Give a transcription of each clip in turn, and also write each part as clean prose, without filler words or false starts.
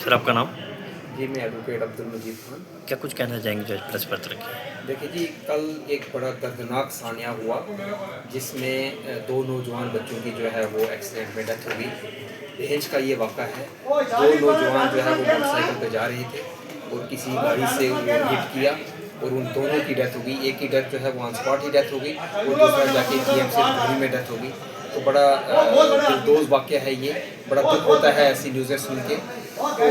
Sir आपका नाम? जी, मैं एडवोकेट अब्दुल मजीद खान। क्या कुछ कहना चाहेंगे जो प्रेस पत्र की? देखिए जी, कल एक बड़ा दर्दनाक सानिया हुआ जिसमें दो नौजवान बच्चों की जो है वो एक्सीडेंट में डेथ हो गई। दहेज का ये वाक़ा है। दो नौजवान जो है वो मोटरसाइकिल पर जा रहे थे और किसी गाड़ी से वो हिट किया और उन दोनों की डेथ हो गई। एक की डेथ जो है वो ऑन स्पॉट ही डेथ हो गई और दूसरा जाके जीएमसी धोरी में डेथ हो गई। तो बड़ा दिलदोज़ वाक़या है ये, बड़ा दुख होता है ऐसी न्यूज़ें सुन के। तो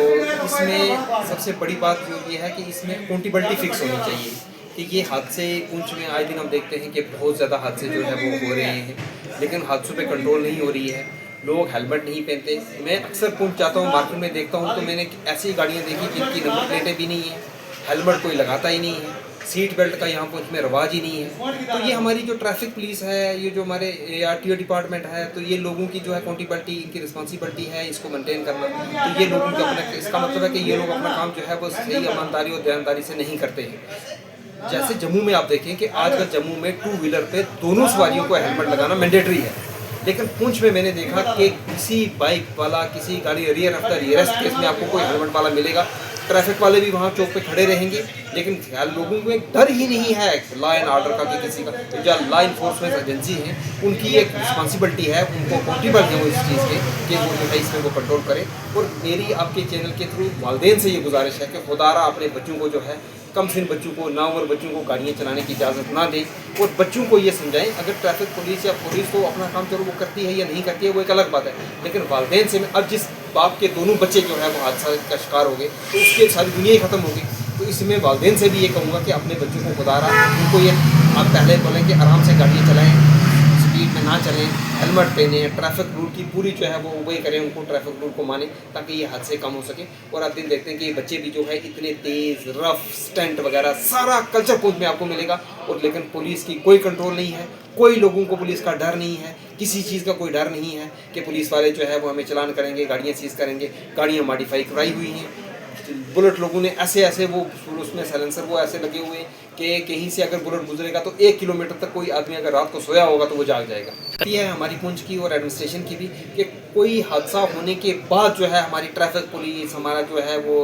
इसमें सबसे बड़ी बात जो ये है कि इसमें अकाउंटेबिलिटी फिक्स होनी चाहिए कि ये हादसे पुंछ में आए दिन हम देखते हैं कि बहुत ज़्यादा हादसे जो है वो हो रहे हैं, लेकिन हादसों पे कंट्रोल नहीं हो रही है। लोग हेलमेट नहीं पहनते। मैं अक्सर पुंछ जाता हूँ, मार्केट में देखता हूँ, तो मैंने ऐसी गाड़ियाँ देखी जिनकी नंबर प्लेटें भी नहीं है, हेलमेट कोई लगाता ही नहीं है, सीट बेल्ट का यहाँ पुंछ में रवाज ही नहीं है। तो ये हमारी जो ट्रैफिक पुलिस है, ये जो हमारे आरटीओ डिपार्टमेंट है, तो ये लोगों की जो है अकाउंटेबिलिटी, इनकी रिस्पॉन्सिबिलिटी है इसको मेंटेन करना। तो ये लोगों का अपना, इसका मतलब है कि ये लोग अपना काम जो है वो सही ईमानदारी और ध्यानदारी से नहीं करते हैं। जैसे जम्मू में आप देखें कि आजकल जम्मू में टू व्हीलर पे दोनों सवारियों को हेलमेट लगाना मैंडेटरी है, लेकिन पुंछ में मैंने देखा कि किसी बाइक वाला, किसी गाड़ी रियर आफ्टर रियरेस्ट केस में आपको कोई हेलमेट वाला मिलेगा। ट्रैफिक वाले भी वहाँ चौक पे खड़े रहेंगे, लेकिन लोगों में डर ही नहीं है लॉ एंड ऑर्डर का कि किसी का। तो जो लॉ इन्फोर्समेंट एजेंसी है उनकी एक रिस्पॉन्सिबिलिटी है, उनको अकाउंटेबल है वो इस चीज़ के कि वो जो है इसमें वो कंट्रोल करें। और मेरी आपके चैनल के थ्रू वालिदैन से ये गुजारिश है कि खुदारा अपने बच्चों को जो है, कम से बच्चों को, नाउम्र बच्चों को गाड़ियाँ चलाने की इजाज़त ना दें और बच्चों को ये समझाएं। अगर ट्रैफिक पुलिस या पुलिस तो अपना काम चलो वो करती है या नहीं करती है वो एक अलग बात है, लेकिन वालिदैन से अब जिस बाप के दोनों बच्चे जो है वो हादसा का शिकार हो गए तो उसकी सारी दुनिया ही ख़त्म हो गई। तो इसमें वालिदैन से भी ये कहूँगा कि अपने बच्चों को खुदारा उनको ये आप पहले बोलें कि आराम से गाड़ियाँ चलाएँ, स्पीड में ना चलें, हेलमेट पहने, ट्रैफिक रूल की पूरी जो है वो वही करें, उनको ट्रैफिक रूल को माने ताकि ये हादसे कम हो सके। और आप दिन देखते हैं कि ये बच्चे भी जो है इतने तेज़ रफ स्टंट वगैरह सारा कल्चर पोस्ट में आपको मिलेगा, और लेकिन पुलिस की कोई कंट्रोल नहीं है, कोई लोगों को पुलिस का डर नहीं है, किसी चीज़ का कोई डर नहीं है कि पुलिस वाले जो है वो हमें चलान करेंगे, गाड़ियाँ सीज करेंगे। गाड़ियाँ मॉडिफाई कराई हुई हैं, बुलेट लोगों ने ऐसे वो उसमें साइलेंसर वो ऐसे लगे हुए हैं कि कहीं से अगर बुलेट गुजरेगा तो 1 किलोमीटर तक कोई आदमी अगर रात को सोया होगा तो वो जाग जाएगा। ये है हमारी पुंछ की और एडमिनिस्ट्रेशन की भी कि कोई हादसा होने के बाद जो है हमारी ट्रैफिक पुलिस, हमारा जो है वो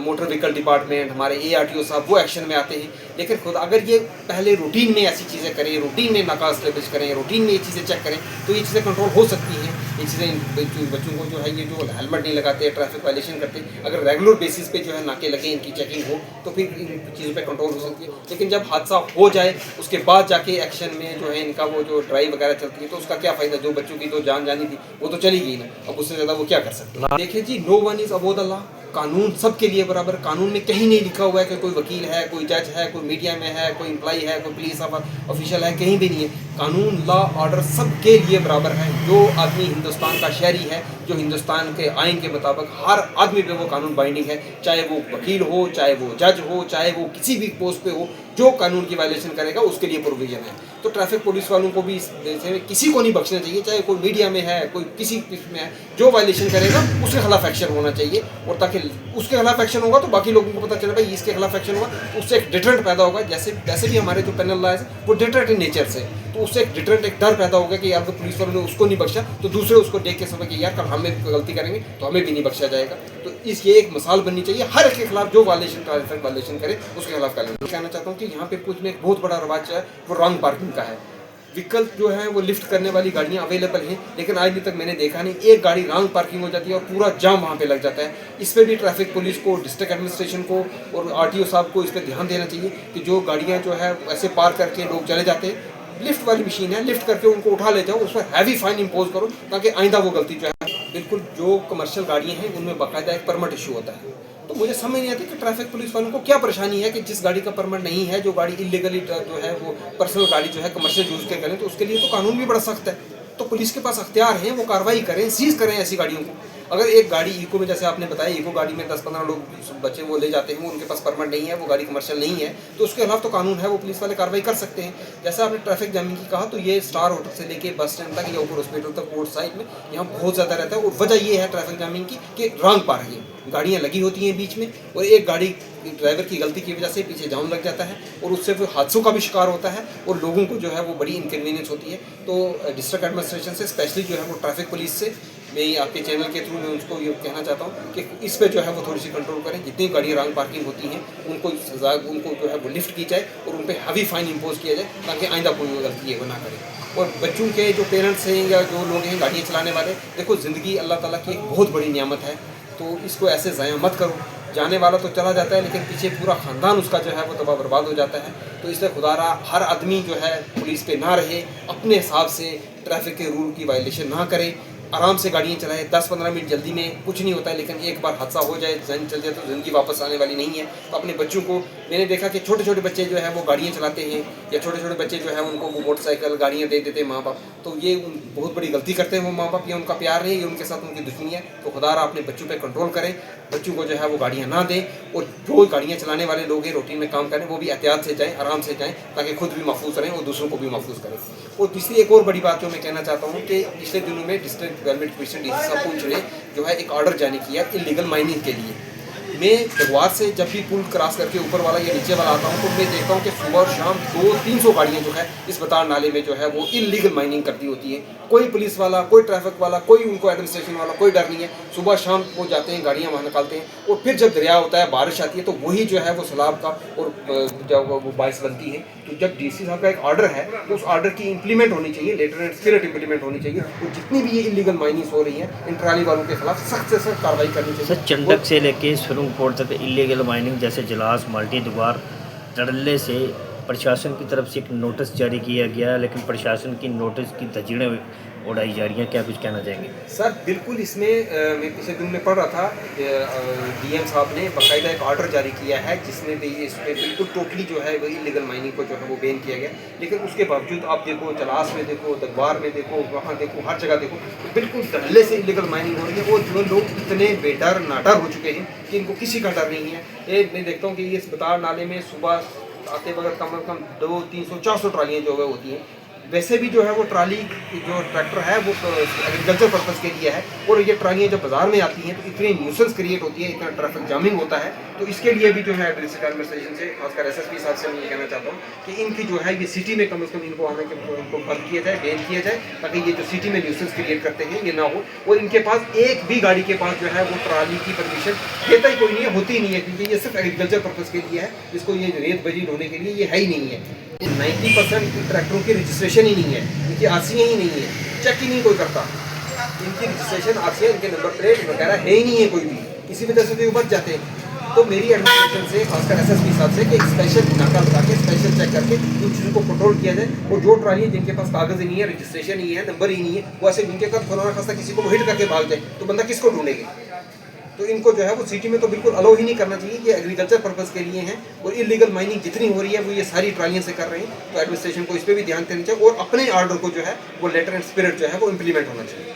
मोटर व्हीकल डिपार्टमेंट, हमारे ARTO साहब वो एक्शन में आते हैं। लेकिन खुद अगर ये पहले रूटीन में ऐसी चीज़ें करें, रूटीन में नाका एस्टेब्लिश करें, रूटीन में ये चीज़ें चेक करें तो ये चीज़ें कंट्रोल हो सकती हैं। ये चीज़ें बच्चों को जो है ये जो हेलमेट नहीं लगाते, ट्रैफिक वायलेशन करते, अगर रेगुलर बेसिस पे जो है नाके लगे, इनकी चेकिंग हो तो फिर इन चीज़ों पे कंट्रोल हो सकती है। लेकिन जब हादसा हो जाए उसके बाद जाके एक्शन में जो है इनका वो जो ड्राइव वगैरह चलती है तो उसका क्या फ़ायदा। जो बच्चों की तो जान जानी थी वो तो चली गई ना, अब उससे ज़्यादा वो क्या कर सकते हैं। देखिए जी, no one is above the law. कानून सबके लिए बराबर। कानून में कहीं नहीं लिखा हुआ है कि कोई वकील है, कोई जज है, कोई मीडिया में है, कोई एम्प्लॉई है, कोई पुलिस ऑफिशियल है, कहीं भी नहीं है। कानून, लॉ, ऑर्डर सबके लिए बराबर है। जो आदमी हिंदुस्तान का शहरी है, जो हिंदुस्तान के आइन के मुताबिक हर आदमी पे वो कानून बाइंडिंग है, चाहे वो वकील हो, चाहे वो जज हो, चाहे वो किसी भी पोस्ट पे हो, जो कानून की वायलेशन करेगा उसके लिए प्रोविजन है। तो ट्रैफिक पुलिस वालों को भी इस देश में किसी को नहीं बख्शना चाहिए, चाहे कोई मीडिया में है, कोई किसी में है, जो वायलेशन करेगा उसके खिलाफ एक्शन होना चाहिए। और ताकि उसके खिलाफ एक्शन होगा तो बाकी लोगों को पता चले भाई इसके खिलाफ एक्शन हुआ, तो उससे एक डिटरेंट पैदा होगा। जैसे भी हमारे जो पेनल लॉ है वो डिटरेंट इन नेचर से, तो उससे एक डिटरेंट, एक डर पैदा होगा कि यार तो पुलिस वालों ने उसको नहीं बख्शा तो दूसरे उसको देख के समझ कि यार कल हमें गलती करेंगे तो हमें भी नहीं बख्शा जाएगा। तो ये एक मिसाल बननी चाहिए हर एक के खिलाफ जो वायलेशन, ट्रैफिक वायलेशन करे उसके खिलाफ कानून। कहना चाहता हूँ कि यहाँ पे कुछ में एक बहुत बड़ा रवाज है वो रॉन्ग पार्किंग का है। विकल्प जो है वो लिफ्ट करने वाली गाड़ियाँ अवेलेबल हैं, लेकिन आज तक मैंने देखा नहीं एक गाड़ी रॉन्ग पार्किंग हो जाती है और पूरा जाम वहाँ पे लग जाता है। इस पर भी ट्रैफिक पुलिस को, डिस्ट्रिक्ट एडमिनिस्ट्रेशन को और RTO साहब को इस पर ध्यान देना चाहिए कि जो गाड़ियाँ जो है ऐसे पार करके लोग चले जाते हैं, लिफ्ट वाली मशीन है, लिफ्ट करके उनको उठा ले जाओ, उस पर हैवी फाइन इम्पोज करो ताकि आइंदा वो गलती जो है। बिल्कुल जो कमर्शियल गाड़ियाँ हैं उनमें बाकायदा एक परमिट इशू होता है। तो मुझे समझ नहीं आती कि ट्रैफिक पुलिस वालों को क्या परेशानी है कि जिस गाड़ी का परमिट नहीं है, जो गाड़ी इलीगली जो है वो पर्सनल गाड़ी जो है कमर्शियल यूज़ के करें, तो उसके लिए तो कानून भी बड़ा सख्त है। तो पुलिस के पास अख्तियार हैं, वो कार्रवाई करें, सीज करें ऐसी गाड़ियों को। अगर एक गाड़ी इको में, जैसे आपने बताया इको गाड़ी में 10-15 लोग बच्चे वो ले जाते हैं, वो उनके पास परमिट नहीं है, वो गाड़ी कमर्शियल नहीं है, तो उसके खिलाफ तो कानून है, वो पुलिस वाले कार्रवाई कर सकते हैं। जैसा आपने ट्रैफिक जामिंग की कहा, तो ये स्टार होटल से लेके बस स्टैंड तक या ऊपर हॉस्पिटल तक रोड साइड में यहाँ बहुत ज़्यादा रहता है। और वजह ये है ट्रैफिक जामिंग की कि रॉन्ग पार्किंग, गाड़ियाँ लगी होती हैं बीच में और एक गाड़ी ड्राइवर की गलती की वजह से पीछे जाम लग जाता है और उससे फिर हादसों का भी शिकार होता है और लोगों को जो है वो बड़ी इनकन्वीनियंस होती है। तो डिस्ट्रिक्ट एडमिनिस्ट्रेशन से, स्पेशली जो है वो ट्रैफिक पुलिस से मैं आपके चैनल के थ्रू मैं उसको ये कहना चाहता हूँ कि इस पे जो है वो थोड़ी सी कंट्रोल करें। जितनी गाड़ियाँ रॉन्ग पार्किंग होती हैं उनको सजा, उनको जो है वो लिफ्ट की जाए और उन पर हैवी फाइन इम्पोज किया जाए, ताकि आइंदा कोई गलती है वो ना करें। और बच्चों के जो पेरेंट्स हैं या जो लोग हैं गाड़ियाँ चलाने वाले, देखो ज़िंदगी अल्लाह ताला की एक बहुत बड़ी नियामत है, तो इसको ऐसे ज़ाया मत करो। जाने वाला तो चला जाता है, लेकिन पीछे पूरा ख़ानदान उसका जो है वो तबाह बर्बाद हो जाता है। तो इसलिए खुदारा हर आदमी जो है पुलिस पे ना रहे, अपने हिसाब से ट्रैफिक के रूल की वायलेशन ना करे, आराम से गाड़ियाँ चलाएं। 10-15 मिनट जल्दी में कुछ नहीं होता है, लेकिन एक बार हादसा हो जाए, जान चल जाए तो ज़िंदगी वापस आने वाली नहीं है। तो अपने बच्चों को, मैंने देखा कि छोटे छोटे बच्चे जो है वो गाड़ियाँ चलाते हैं, या छोटे छोटे बच्चे जो है उनको वो मोटरसाइकिल गाड़ियाँ दे देते हैं माँ बाप, तो ये बहुत बड़ी गलती करते हैं वो माँ बाप। ये उनका प्यार नहीं, ये उनके साथ उनकी दुश्मनी है। तो खुदारा अपने बच्चों पर कंट्रोल करें, बच्चों को जो है वो गाड़ियाँ ना दें, और जो गाड़ियाँ चलाने वाले लोग हैं रूटीन में काम करें वो भी एहतियात से जाएँ, आराम से जाएँ, ताकि खुद भी महफूज रहें और दूसरों को भी महफूज करें। और तीसरी एक और बड़ी बात जो मैं कहना चाहता हूँ कि पिछले दिनों में डिस्ट्रिक्ट गवर्नमेंट कमिश्नर डीसी साहब पुंछ ने जो है एक ऑर्डर जारी किया इलीगल माइनिंग के लिए। मैं जगवार से जब भी पुल क्रॉस करके ऊपर वाला या नीचे वाला आता हूँ तो मैं देखता हूँ कि सुबह और शाम 200-300 गाड़ियाँ जो है इस बतार नाले में जो है वो इलीगल माइनिंग करती होती है। कोई पुलिस वाला, कोई ट्रैफिक वाला, कोई उनको एडमिनिस्ट्रेशन वाला, कोई डर नहीं है। सुबह शाम वो जाते हैं, गाड़ियाँ वहाँ निकालते हैं, और फिर जब दरिया होता है, बारिश आती है, तो वही जो है वो सैलाब का और जब वो बारिश बनती है। तो जब डीसी साहब का एक ऑर्डर है तो उस ऑर्डर की इंप्लीमेंट होनी चाहिए, लेटर एंड स्पिरिट इंप्लीमेंट होनी चाहिए, और जितनी भी ये इलीगल माइनिंग हो रही है इन ट्राली वालों के खिलाफ सख्त से सख्त कार्रवाई करनी चाहिए। सर, चंडक से लेके सुरंगपुर तक इलीगल माइनिंग जैसे जलास, माल्टी, दुबार, टडले से प्रशासन की तरफ से एक नोटिस जारी किया गया है, लेकिन प्रशासन की नोटिस की धजीड़ें उड़ाई जा रही हैं। क्या कुछ कहना चाहेंगे? सर बिल्कुल, इसमें मैं पिछले दिन में पढ़ रहा था, डीएम साहब ने बाकायदा एक ऑर्डर जारी किया है जिसमें इसमें बिल्कुल टोटली जो है वो इलीगल माइनिंग को जो है वो बैन किया गया। लेकिन उसके बावजूद आप देखो, चलास में देखो, दरबार में देखो, वहाँ देखो, हर जगह देखो, तो बिल्कुल धड़ल्ले से इलीगल माइनिंग हो रही है। और जो लोग इतने बेडर नाडर हो चुके हैं कि इनको किसी का डर नहीं है। ये मैं देखता हूँ कि ये इस बतार नाले में सुबह आते वक्त कम से कम 200-300-400 ट्रालियाँ जो है होती हैं। वैसे भी जो है वो ट्राली जो ट्रैक्टर है वो एग्रीकल्चर पर्पज़ के लिए है, और ये ट्रालियाँ जब बाज़ार में आती हैं तो इतनी न्यूसेंस क्रिएट होती है, इतना ट्रैफिक जामिंग होता है। तो इसके लिए भी जो है डिस्ट्रिक्ट एडमिनिस्ट्रेशन से, खासकर एसएसपी साहब से मैं ये कहना चाहता हूँ कि इनकी जो है ये सिटी में कम से कम इनको आने के इनको बंद किया जाए, बैन किया जाए, ताकि ये जो सिटी में न्यूसेंस क्रिएट करते हैं ये ना हो। और इनके पास एक भी गाड़ी के पास जो है वो ट्राली की परमिशन देता ही कोई नहीं है, होती ही नहीं है, क्योंकि ये सिर्फ एग्रीकल्चर पर्पज़ के लिए है। इसको ये रेत बजी ढोने के लिए ये है ही नहीं है। 90% ट्रैक्टरों की रजिस्ट्रेशन ही नहीं है, इनकी आरसीआई ही नहीं है, चेक ही नहीं कोई करता। इनकी रजिस्ट्रेशन, आरसीआई, इनके नंबर प्लेट वगैरह है ही नहीं है कोई भी, इसी वजह से तो ये बच जाते हैं। तो मेरी एडमिनिस्ट्रेशन से, खासकर एसएसपी साहब से, कि एक स्पेशल नाका लगा के स्पेशल चेक करके इन चीज़ों को कंट्रोल किया जाए। और जो ट्राली जिनके पास कागज़ ही नहीं है, रजिस्ट्रेशन ही है, नंबर ही नहीं है, वो ऐसे जिनके साथ खुदा खासा किसी को हिट करके भाग जाए तो बंदा किसको ढूंढेगा? तो इनको जो है वो सिटी में तो बिल्कुल अलाउ ही नहीं करना चाहिए। ये एग्रीकल्चर पर्पज़ के लिए हैं, और इलीगल माइनिंग जितनी हो रही है वो ये सारी ट्रालियाँ से कर रहे हैं। तो एडमिनिस्ट्रेशन को इस पर भी ध्यान देना चाहिए, और अपने ऑर्डर को जो है वो लेटर एंड स्पिरिट जो है वो इम्प्लीमेंट होना चाहिए।